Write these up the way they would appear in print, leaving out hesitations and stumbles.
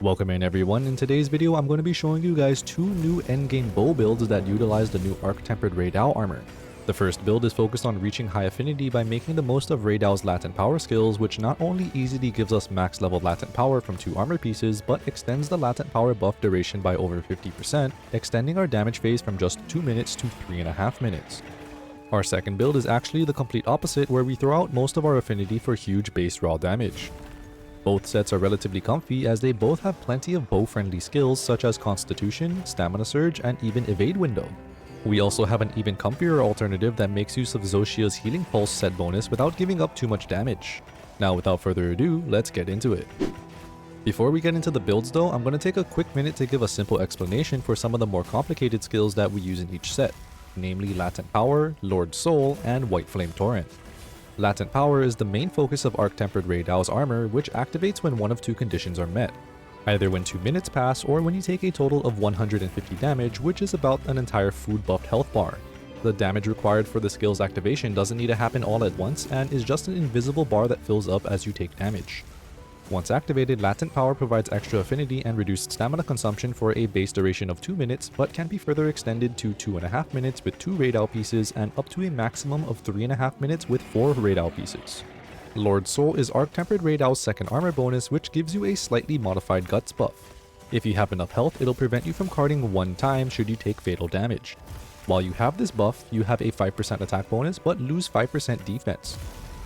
Welcome in everyone. In today's video, I'm going to be showing you guys two new endgame bow builds that utilize the new Arc-Tempered Raidao armor. The first build is focused on reaching high affinity by making the most of Raidao's Latent Power skills, which not only easily gives us max level Latent Power from 2 armor pieces, but extends the Latent Power buff duration by over 50%, extending our damage phase from just 2 minutes to 3.5 minutes. Our second build is actually the complete opposite, where we throw out most of our affinity for huge base raw damage. Both sets are relatively comfy as they both have plenty of bow-friendly skills such as Constitution, Stamina Surge, and even Evade Window. We also have an even comfier alternative that makes use of Zoh Shia's Healing Pulse set bonus without giving up too much damage. Now without further ado, let's get into it. Before we get into the builds though, I'm going to take a quick minute to give a simple explanation for some of the more complicated skills that we use in each set, namely Latent Power, Lord Soul, and Whiteflame Torrent. Latent Power is the main focus of Arc-Tempered Raidao's armor, which activates when one of two conditions are met. Either when 2 minutes pass or when you take a total of 150 damage, which is about an entire food buffed health bar. The damage required for the skill's activation doesn't need to happen all at once and is just an invisible bar that fills up as you take damage. Once activated, Latent Power provides extra affinity and reduced stamina consumption for a base duration of 2 minutes, but can be further extended to 2.5 minutes with 2 Raidao pieces and up to a maximum of 3.5 minutes with 4 Raidao pieces. Lord Soul is Arc-Tempered Raidao's second armor bonus, which gives you a slightly modified guts buff. If you have enough health, it'll prevent you from carding 1 time should you take fatal damage. While you have this buff, you have a 5% attack bonus but lose 5% defense.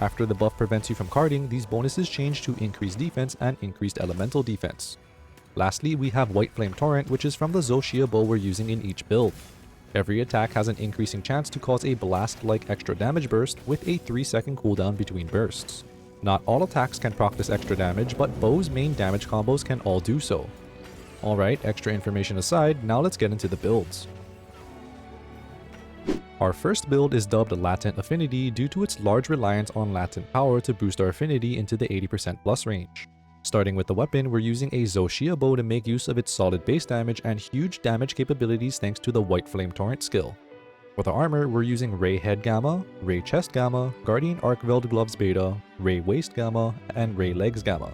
After the buff prevents you from carding, these bonuses change to increased defense and increased elemental defense. Lastly, we have Whiteflame Torrent, which is from the Zoh Shia bow we're using in each build. Every attack has an increasing chance to cause a blast-like extra damage burst with a 3-second cooldown between bursts. Not all attacks can proc this extra damage, but bow's main damage combos can all do so. Alright, extra information aside, now let's get into the builds. Our first build is dubbed Latent Affinity due to its large reliance on Latent Power to boost our affinity into the 80% plus range. Starting with the weapon, we're using a Zoh Shia bow to make use of its solid base damage and huge damage capabilities thanks to the Whiteflame Torrent skill. For the armor, we're using Ray Head Gamma, Ray Chest Gamma, Guardian Arcveld Gloves Beta, Ray Waist Gamma, and Ray Legs Gamma.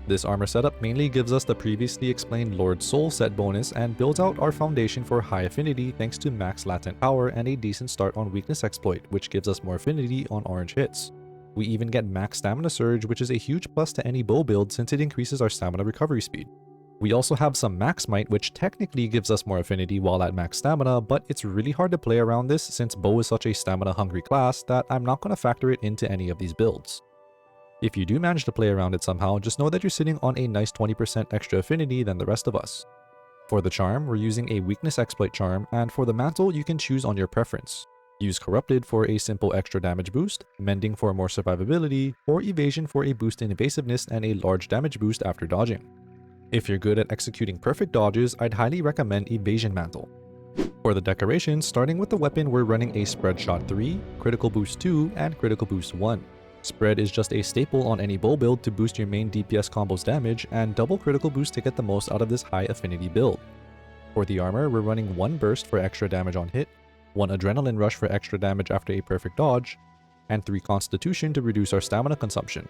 This armor setup mainly gives us the previously explained Lord Soul set bonus and builds out our foundation for high affinity thanks to max Latent Power and a decent start on Weakness Exploit, which gives us more affinity on orange hits. We even get max Stamina Surge, which is a huge plus to any bow build since it increases our stamina recovery speed. We also have some Max Might, which technically gives us more affinity while at max stamina, but it's really hard to play around this since bow is such a stamina hungry class that I'm not going to factor it into any of these builds. If you do manage to play around it somehow, just know that you're sitting on a nice 20% extra affinity than the rest of us. For the charm, we're using a Weakness Exploit charm, and for the mantle, you can choose on your preference. Use Corrupted for a simple extra damage boost, Mending for more survivability, or Evasion for a boost in evasiveness and a large damage boost after dodging. If you're good at executing perfect dodges, I'd highly recommend Evasion Mantle. For the decorations, starting with the weapon, we're running a Spread Shot 3, Critical Boost 2, and Critical Boost 1. Spread is just a staple on any bow build to boost your main DPS combo's damage, and double critical boost to get the most out of this high affinity build. For the armor, we're running 1 burst for extra damage on hit, 1 adrenaline rush for extra damage after a perfect dodge, and 3 constitution to reduce our stamina consumption.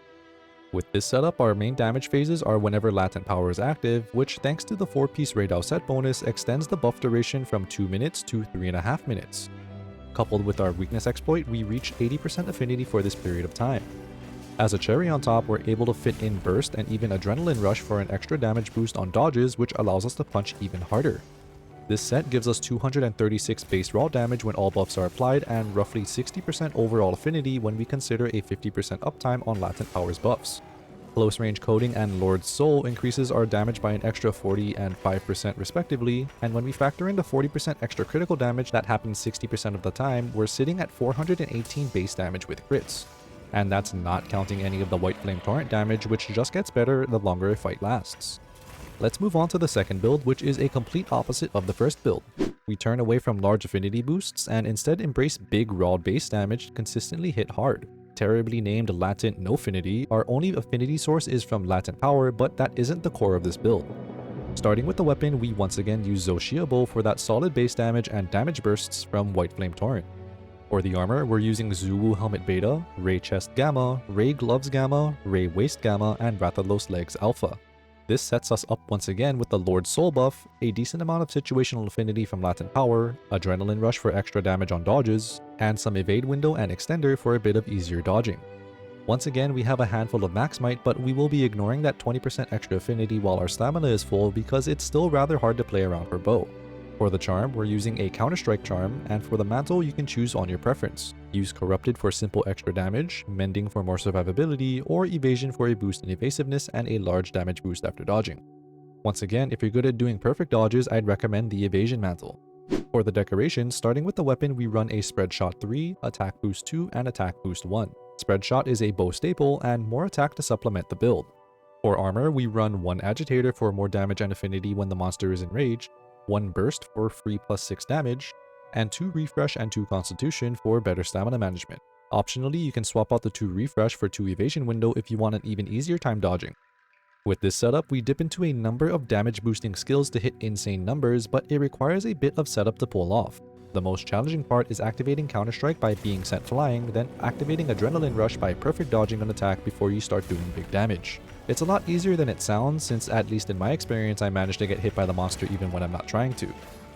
With this setup, our main damage phases are whenever Latent Power is active, which thanks to the 4-piece Raidao set bonus extends the buff duration from 2 minutes to 3.5 minutes. Coupled with our Weakness Exploit, we reach 80% affinity for this period of time. As a cherry on top, we're able to fit in Burst and even Adrenaline Rush for an extra damage boost on dodges, which allows us to punch even harder. This set gives us 236 base raw damage when all buffs are applied and roughly 60% overall affinity when we consider a 50% uptime on Latent Power's buffs. Close range coding and Lord Soul increases our damage by an extra 40 and 5% respectively, and when we factor in the 40% extra critical damage that happens 60% of the time, we're sitting at 418 base damage with crits. And that's not counting any of the Whiteflame Torrent damage, which just gets better the longer a fight lasts. Let's move on to the second build, which is a complete opposite of the first build. We turn away from large affinity boosts and instead embrace big raw base damage to consistently hit hard. Terribly named Latent No Affinity, our only affinity source is from Latent Power, but that isn't the core of this build. Starting with the weapon, we once again use Zoh Shia bow for that solid base damage and damage bursts from Whiteflame Torrent. For the armor, we're using Zulu Helmet Beta, Ray Chest Gamma, Ray Gloves Gamma, Ray Waist Gamma, and Rathalos Legs Alpha. This sets us up once again with the Lord's Soul buff, a decent amount of situational affinity from Latent Power, Adrenaline Rush for extra damage on dodges, and some evade window and extender for a bit of easier dodging. Once again, we have a handful of max might, but we will be ignoring that 20% extra affinity while our stamina is full because it's still rather hard to play around for bow. For the charm, we're using a counterstrike charm, and for the mantle you can choose on your preference. Use corrupted for simple extra damage, mending for more survivability, or evasion for a boost in evasiveness and a large damage boost after dodging. Once again, if you're good at doing perfect dodges, I'd recommend the evasion mantle. For the decoration, starting with the weapon, we run a spread shot 3, attack boost 2, and attack boost 1. Spread shot is a bow staple and more attack to supplement the build. For armor, we run 1 agitator for more damage and affinity when the monster is enraged, 1 burst for free +6 damage, and 2 refresh and 2 constitution for better stamina management. Optionally, you can swap out the 2 refresh for 2 evasion window if you want an even easier time dodging. With this setup, we dip into a number of damage boosting skills to hit insane numbers, but it requires a bit of setup to pull off. The most challenging part is activating counterstrike by being sent flying, then activating adrenaline rush by perfect dodging an attack before you start doing big damage. It's a lot easier than it sounds, since at least in my experience I managed to get hit by the monster even when I'm not trying to.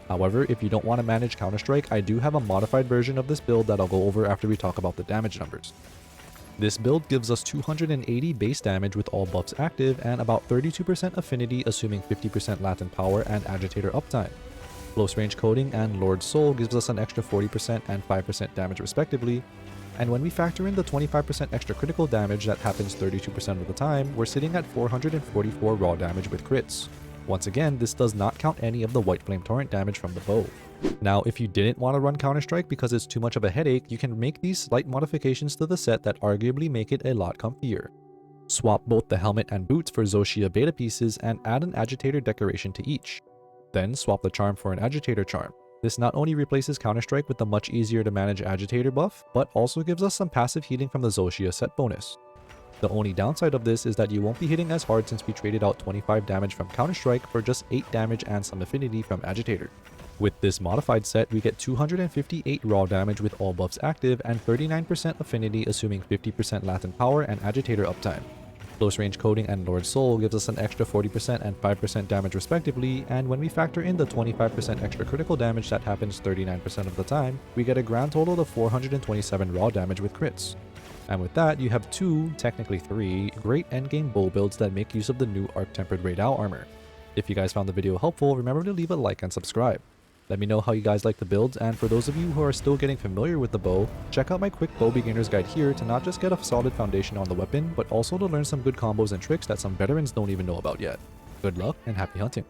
However, if you don't want to manage counterstrike, I do have a modified version of this build that I'll go over after we talk about the damage numbers. This build gives us 280 base damage with all buffs active and about 32% affinity assuming 50% latent power and agitator uptime. Close range coding and Lord's Soul gives us an extra 40% and 5% damage respectively, and when we factor in the 25% extra critical damage that happens 32% of the time, we're sitting at 444 raw damage with crits. Once again, this does not count any of the Whiteflame Torrent damage from the bow. Now, if you didn't want to run Counterstrike because it's too much of a headache, you can make these slight modifications to the set that arguably make it a lot comfier. Swap both the helmet and boots for Zoh Shia beta pieces and add an agitator decoration to each. Then swap the charm for an agitator charm. This not only replaces Counterstrike with the much easier to manage agitator buff, but also gives us some passive healing from the Zoh Shia set bonus. The only downside of this is that you won't be hitting as hard since we traded out 25 damage from Counterstrike for just 8 damage and some affinity from agitator. With this modified set, we get 258 raw damage with all buffs active and 39% affinity assuming 50% latent power and agitator uptime. Close range coding and Lord's Soul gives us an extra 40% and 5% damage respectively, and when we factor in the 25% extra critical damage that happens 39% of the time, we get a grand total of 427 raw damage with crits. And with that, you have 2, technically 3, great endgame bow builds that make use of the new Arc Tempered Raidao armor. If you guys found the video helpful, remember to leave a like and subscribe. Let me know how you guys like the builds, and for those of you who are still getting familiar with the bow, check out my quick bow beginner's guide here to not just get a solid foundation on the weapon, but also to learn some good combos and tricks that some veterans don't even know about yet. Good luck and happy hunting!